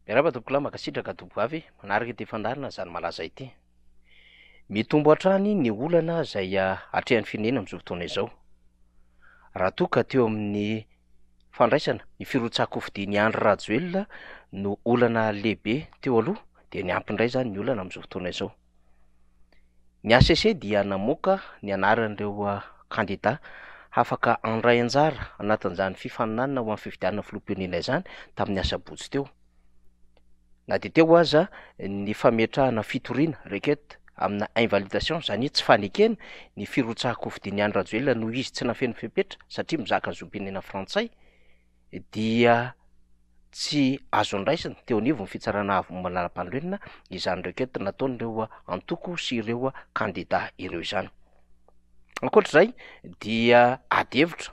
Miarahaba tompokolahy makasitraka tovovavy manaraka ity fandarina zany malaza ity. Mitombo hatrany ny olana izay atrehan'ny firenena amin'izao fotoana izao. Raha toa ka teo amin'ny fandraisana ny firotsako fidian'ny Andry Rajoelina no olana lehibe teo aloha dia niampy indray zany ny olana amin'izao fotoana izao. Ny ACC dia namoaka ny anaran'ireo kandida afaka handray anjara anatin'izany fifaninanana ho amin'ny fifidianana filoham-pirenena izany tamin'ny asabotsy teo. Na dia teo aza ny fametrahana fitoriana requête amina invalidation, zany hoe tsy fanekena ny firotsahako fidian'ny Andry Rajoelina noho izy tsy nafeno fepetra satria mizaka ny zom-pirenena frantsay, dia tsy azo andraisana teo anivon'ny fitsarana avy momba lalam-panorenana izany requête nataon'ireo antoko sy ireo kandida ireo izany. Ankoatr'izay dia ady hevitra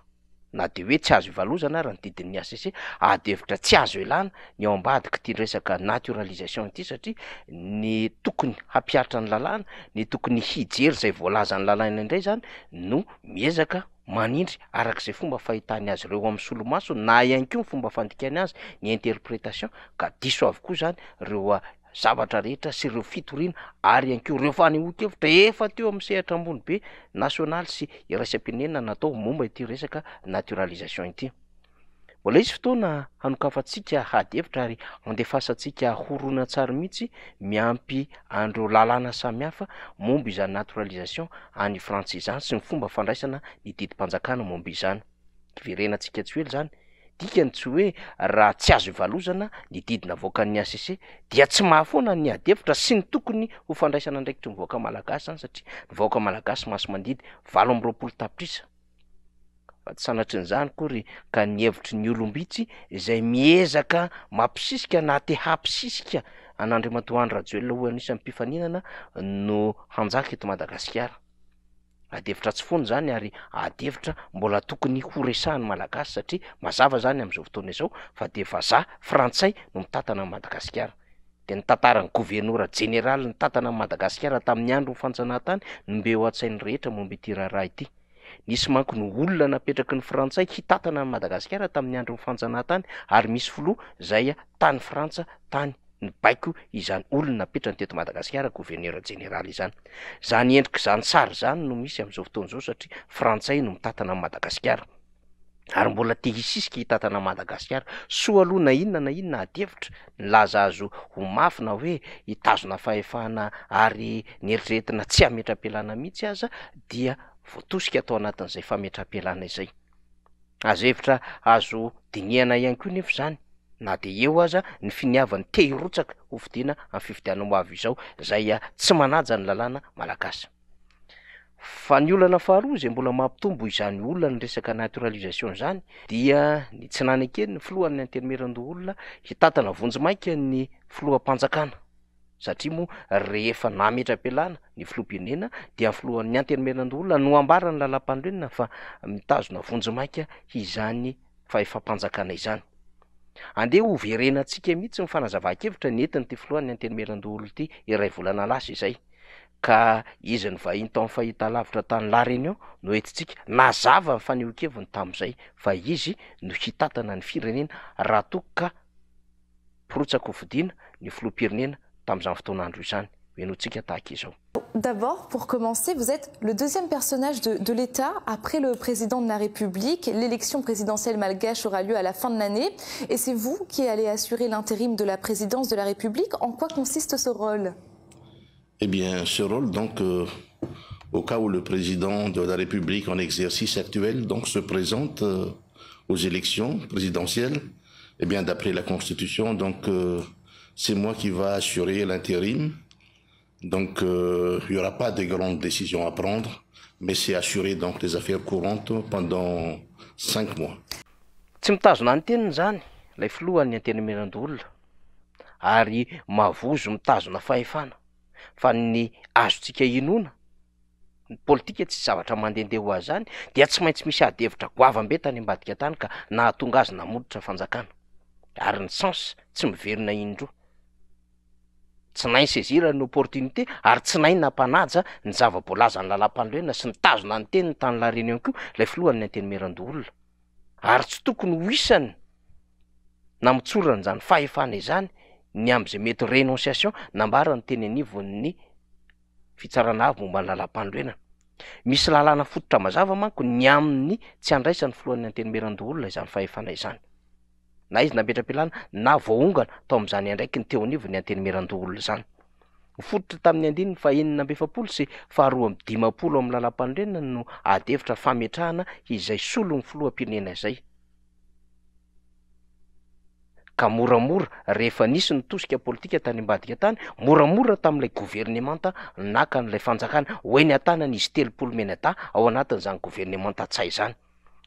na dia hoe tsy azo ivalozana raha ny didin'ny ACC, ady hevitra tsy azo ialana ny ao ambadika ity resaka naturalisation ity satria ny tokony hampiatra ny lalàna, ny tokony hijery izay voalaza ny lalàna indray zany no miezaka manindry arak'izay fomba fahitany azy ireo amin'ny solomaso na ihany koa ny fomba fandikany azy ny interprétation, ka diso avokoa zany ireo zavatra rehetra sy ireo fitoriana ary ihany koa ireo fanehoan-kevitra efa teo amin'ny sehatra ambony be nasionaly sy iraisam-pirenena natao momba ity resaka naturalisation ity. Mbola isy fotoana hanokafantsika hady hevitra ary andefasantsika horonan tsara mihitsy miampy an'ireo lalàna samihafa momba izany naturalisation any Frantsa izany sy ny fomba fandraisana ny didim-panjakana momba izany. Iverenantsika tsy elo zany dikany tsy hoe raha tsy azo ivalozana ny didina avoakan'ny ACC dia tsy mahafoana ny ady hevitra sy ny tokony ho fandraisana andraikitry ny vahoaka malagasy zany satria ny vahoaka malagasy maso mandidy 20 tapitrisa. Fa tsy sanatry n'izany kory ka ny hevitry ny olombitsy izay miezaka mampisisika na te hampisisika an'Andriamatoa Andry Rajoelina ho anisan'ny mpifaninana no hanjaka eto Madagasikara. Ady hevitra tsy foana zany ary ady hevitra mbola tokony ho resahan'ny malagasy satria mazava zany amin'izao fotoana izao fa dia vazaha frantsay no mitantana an'i Madagasikara. Dia ny tantaran'ny gouvernora jeneraly ny tantana an'i Madagasikara tamin'ny andro ny fanjanahantany no mbe ho an-tsain'ny rehetra momba ity raharaha ity. Nisy manko ny olona napetraky ny frantsay hitantana an'i Madagasikara tamin'ny andro ny fanjanahantany ary misy filoha izay tany Frantsa tany ny baiko izany olona napetrany teto Madagasikara gouverneur jeneraly izany. Zany endrika zany sary zany no misy amin'izao fotoana izao satria frantsay no mitantana an'i Madagasikara ary mbola te hisisika hitantana an'i Madagasikara. Soa aloha na inona ady hevitra ny laza azo ho mafy na hoe hitazona fahefana ary nieritreretina tsy hametra-pialana mihitsy aza dia voatosika atao anatin'izay fametra-pialana izay. Azo hevitra azo dinihana ihany koa nefa zany na dia eo aza ny finiavany te hirotsaka ho fidiana amin'ny fifidianana ho avy izao izay tsy manaja ny lalàna malagasy. Fa ny olana faharoa izay mbola mampitombo izany olona ny resaka naturalisation zany dia ny tsy nanekeny ny filohan'ny anterimeran-doholona hitantana vonjimaika ny filoham-panjakana satria moa rehefa nametra-pialana ny filoham-pirenena dia ny filohan'ny anterimeran-doholona no ambarany lalam-panorenana fa mitazona vonjimaika izany fahefam-panjakana izany. Andeha ho verenantsika mihitsy ny fanazava-kevitra ny entin'ity filohan'ny anterimeran-doholona ity iray volana lasa izay. Ka izy ny vahiny tao amin'ny fahitalavitra tany La Réunion no entintsika nazava ny fanehoan-keviny tamin'izay fa izy no hitantana ny firenena raha toa ka pirotsaka ho fidiana ny filoham-pirenena tamin'izany fotoan'andro izany. Henoantsika tahaka izao. D'abord, pour commencer, vous êtes le deuxième personnage de l'État après le président de la République. L'élection présidentielle malgache aura lieu à la fin de l'année. Et c'est vous qui allez assurer l'intérim de la présidence de la République. En quoi consiste ce rôle? Eh bien, ce rôle, donc, au cas où le président de la République en exercice actuel donc, se présente aux élections présidentielles, eh bien, d'après la Constitution, donc, c'est moi qui va assurer l'intérim. Donc, il n'y aura pas de grandes décisions à prendre, mais c'est assurer donc les affaires courantes pendant 5 mois. Tsy mitazona ny teniny zany ilay filohan'ny anterimeran-doholona ary mavozo mitazona fahefana fa ny azontsika inona ny politika tsy zavatra mandehandeha ho azy zany dia tsy maintsy misy ady hevitra goavam-be tany ambadika tany ka nahatonga azy namoditra fanjakana ary ny sens tsy miverina indroa. Tsy nainy sezirany opportunité ary tsy nainy nampanaja ny zava-boalaza ny lalam-panorenana sy ny tazona ny teniny tany La Réunion koa ilay filohan'ny anterimeran-doholona ary tsy tokony ho isany na mitsorana izany fahefana izany ny am'izay mety renonciation nambara ny teny anivon'ny fitsarana avy momba ny lalam-pandroenana. Misy lalàna fototra mazava manko ny amin'ny tsy andraisany filohan'ny antenimeran-doholona izany fahefana izany, na izy napetra-pialana na voaongana tao amin'izany andraiky ny teo anivo ny antenimeran-doholona izany. Fototra tamin'ny andininy fahenina amby efapolo sy faharoa amby dimapolo amin'ny lalam-pandroenana no adevitra fametrahana izay solon'ny filoham-pirenena izay. Ka moramora rehefa nisy ny tosika politika tany ambadika tany, moramora tamin'ilay gouvernemanta naka n'ilay fanjakana hoe ny atanany izy 30 menata ao anatin'izany gouvernemanta tsay izany.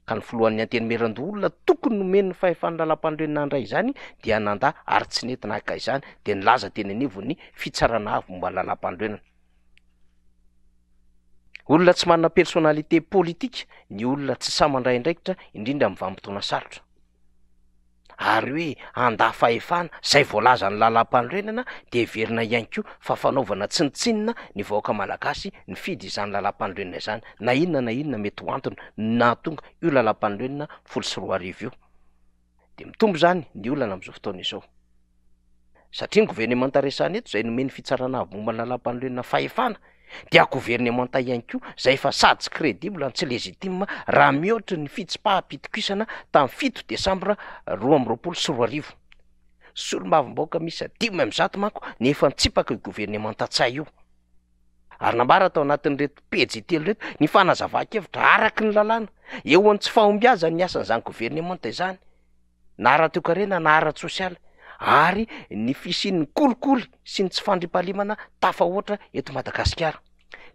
Ka ny filohan'ny antenimeran-doholona tokony nomeny ny fahefan'ny lalam-pandroenana andray izany dia nanda ary tsy nety naka izany dia nilaza teny anivon'ny fitsarana avy momba lalam-pandroenana. Olona tsy manana personnalité politika ny olona tsy samandray indraikitra indrindra amin'ny vanim-potoana sarotra. Ary hoe anda fahefana zay voalaza ny lalam-pandroenana dia heverina ihany koa fa fanaovana tsinitsinina ny vahoaka malagasy ny fidy izany lalam-pandroenana izany, na inona mety ho antony nahatonga io lalam-pandroenana 14 io. Dia mitombo zany ny olana amin'izao fotoana izao. Satria ny gouvernemanta resahana eto izay nomeny fitsarana avy momba ny lalam-pandroenana fahefana dia gouvernemanta ihany koa zay efa sady tsy crédible tsy légitime raha mihoatra ny fitsim-pahapitikisana tamin'ny 7 Desambra 2024. Solombavambaoka misy 500 manko nefa nitsipaka io gouvernemanta tsay io. Ary nambara tao anatin'ireto pejy telo reto ny fanazava-kevitra araky ny lalàna eo amin'ny tsy fahombiazany ny asan'izany gouvernemanta izany, na ara-toekarena na ara-tsosialy, ary ny fisian'ny kolikoly sy ny tsy fandrimpahalimana tafahoatra eto Madagasikara.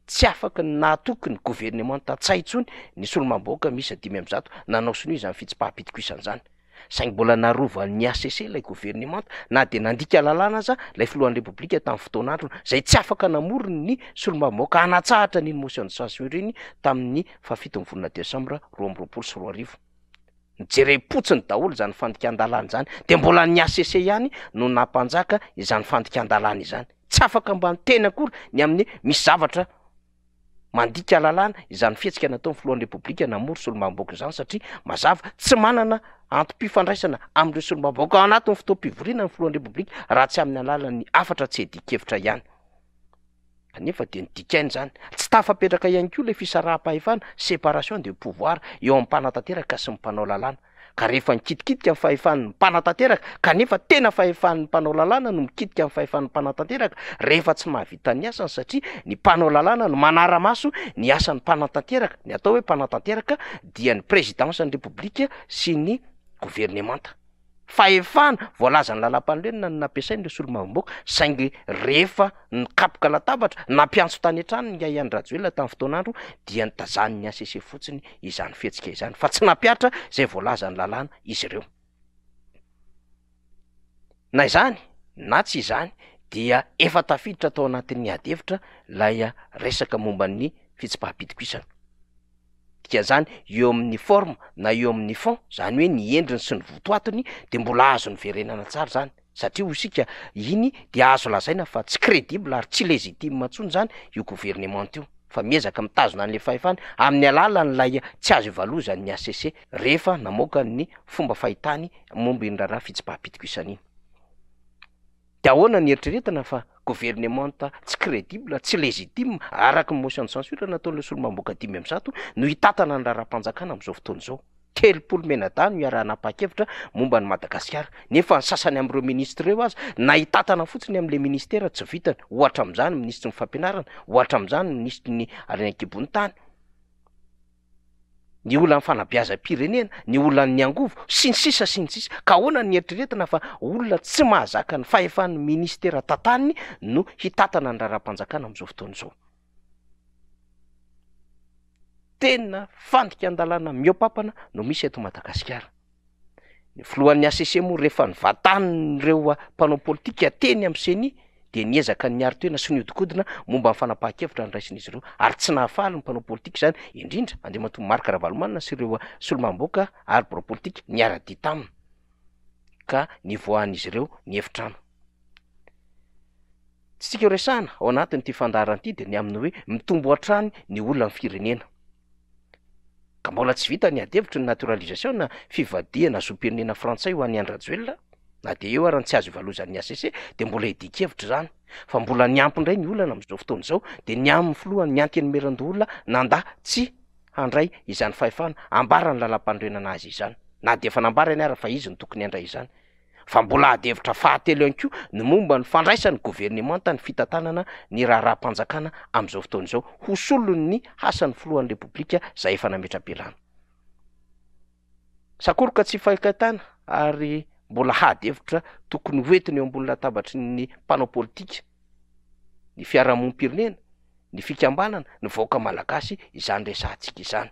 Tsy afaka nahatoky ny gouvernemanta tsay intsony ny solombavambaoka misy 500 nanao sinoa izany fitsim-pahapitikisana izany. Saingy mbola narovan'ny ACC ilay gouvernemanta na dia nandika lalàna aza ilay filohan'ny repoblika tamin'ny fotoan'andro zay tsy afaka namorony ny solombavambaoka hanatsahatra ny motion de censure iny tamin'ny 7 volana Desambra 2024. Nijerepotsiny daholo izany fandikan-dalàna izany dia mbola ny ACC ihany no nampanjaka izany fandikan-dalàna izany. Tsy afaka mba niteny akory ny amin'ny misy zavatra mandika lalàna izany fihetsika nataon'ny filohan'ny repoblika namory solombavambaoka izany, satria mazava tsy manana antom-pifandraisana amin'ireo solombavambaoka ao anatin'ny fotoam-pivoriana ny filohan'ny repoblika raha tsy amin'ny alalan'ny afatra tsy edikevitra ihany. Kanefa dia nidikainy izany, tsy tafapetraka ihany koa ilay fisaraha-pahefana séparation de pouvoir eo amin'ny mpanatanteraka sy ny mpanao lalàna. Ka rehefa nikitikitika ny fahefan'ny mpanatanteraka kanefa tena fahefan'ny mpanao lalàna no mikitika ny fahefan'ny mpanatanteraka rehefa tsy mahavita ny asany, satria ny mpanao lalàna no manara-maso ny asan'ny mpanatanteraka. Ny atao hoe mpanatanteraka dia ny présidence ny repoblika sy ny gouvernemanta. Fahefana voalaza ny lalam-pandroenana no nampiasain'ireo solombavambaoka, saingy rehefa nikapoka latabatra nampiantso tany an-trano ny Yahya Rajoelina tamin'ny fotoan'andro dia nitazan'ny ACC fotsiny izany fihetsika izany, fa tsy nampiatra zay voalaza ny lalàna izy ireo. Na izany na tsy izany dia efa tafiditra tao anatin'ny adevitra lay resaka momba ny fitsim-pahapitikisana. Dia zany eo amin'ny forme na eo amin'ny fond, zany hoe ny endriny sy ny votoatiny dia mbola azo ny verenana tsara zany, satria isika iny dia azo lazaina fa tsy crédible ary tsy légitime intsony zany io gouvernemanta io, fa miezaka mitazona an'ilay fahefana amin'ny alalan'ilay tsy azo ivalozan'ny ACC rehefa namoaka ny fomba fahitany momba iny raharaha fitsim-pahapitikisana iny. Dia ahoana ny eritreretana fa gouvernemanta tsy crédible tsy légitime araky ny motion de censure nataon'ilay solombavambaoka 500 no hitatana ny raharaham-panjakana amin'izao fotoana izao. 30 menatany no iaraha-napa-kevitra momba ny Madagasikara, nefa ny sasany amin'ireo ministra ireo aza na hitatana fotsiny amin'ilay ministera tsy vitany, ohatra amin'izany ministry ny fampianarana, ohatra amin'izany ministry ny arenan-kibony-tany, ny olana ny fanabeazam-pirenena, ny olana ny angovo sy ny sisa sy ny sisa. Ka ahoana ny eritreretana fa olona tsy mahazaka ny fahefan'ny ministera tantaniny no hitatana ny raharaham-panjakana amin'izao fotoana izao. Tena fandikan-dalàna mihoapapana no misy eto Madagasikara. Ny filohan'ny ACC moa rehefa nivatan'ireo mpanao politika teny amin'ny CENI dia niezaka ny aro-toena sy niodikodina momba ny fanapahan-kevitra ny raisin'izy ireo, ary tsy nahafaly ny mpanao politika izany, indrindra Andriamatoa Marc Ravalomanina sy ireo solombavambaoka ary mpanao politika niara-dia taminy ka nivoahan'izy ireo ny hefitrano. Tsika resahana ao anatin'ity fandaharana ity dia ny amin'ny hoe mitombo hatrany ny olona ny firenena. Ka mbola tsy vita ny adevitra ny naturalisation na fivadihana zom-pirenena frantsay ho an'ny Rajoelina. na de eo arany tsy azo ivalozan'ny ACC de mbola idikevitra zany fa mbola niampy indray ny olana am'izao fotoana izao de niamy filohany ny antenymeran-doolona nanda tsy handray izany fahefana ambara ny lalam-pandroenana azy izany na de efa nambarany ara fa izy ny tokony handray izany fa mbola adevitra fahatelo ihany koa ny momba ny fandraisany gouvernemanta ny fitantanana ny raharaha-panjakana am'izao fotoana izao ho solony hasan'ny filohan'ny repoblika zay efa nametra-piarana sakoroka tsy fankatana ary mbola hadevitra tokony hoentiny eo ambony latabatry ny mpanao politika ny fiarahamonim-pirenena ny fikambanana ny vahoaka malagasy izany resantsika izany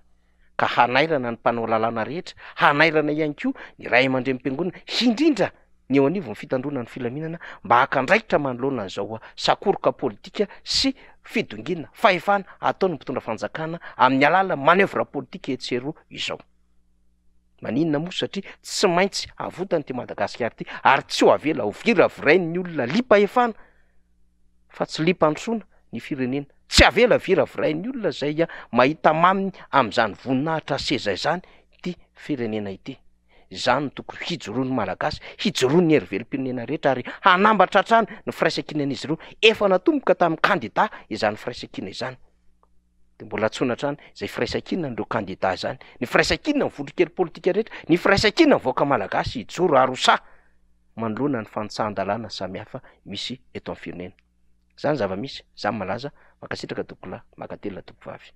ka hanairana ny mpanao lalàna rehetra hanairana ihany koa ny ray aman-drem-piangonana indrindra ny eo anivon'ny fitandrona ny filaminana mba hakandraikitra manoloana an'izao sakoroka politika sy fidongina fahefana ataony mpitondra fanjakana amin'ny alala manevra politika etsero izao maninona moa satria tsy maintsy avotany ty Madagasikara ty ary tsy ho avela ho vira virainy ny olona lipa-efana fa tsy lipa-androsoana ny firenena tsy avela vira virainy olona zay mahita maminy am'izany voninahitra seza izany ty firenena ity izany no tokony hijoroan'ny malagasy hijoroan'ny heriveri-pirenena rehetra ary hanambatra hatrany ny firaisan-kinan'izy ireo efa natomboka tamin'ny kandida izany firaisan-kina izany de mbola tsona hatrany zay firaisan-kina n'ireo kandida zany ny firaisan-kina ny vondrokely politika rehetra ny firaisan-kina ny vahoaka malagasy hijoro arosa manoloana ny fanitsahan-dalàna samihafa misy eto amin'ny firenena zany zava-misy zany malaza makasitraka tokola makatela tokovavy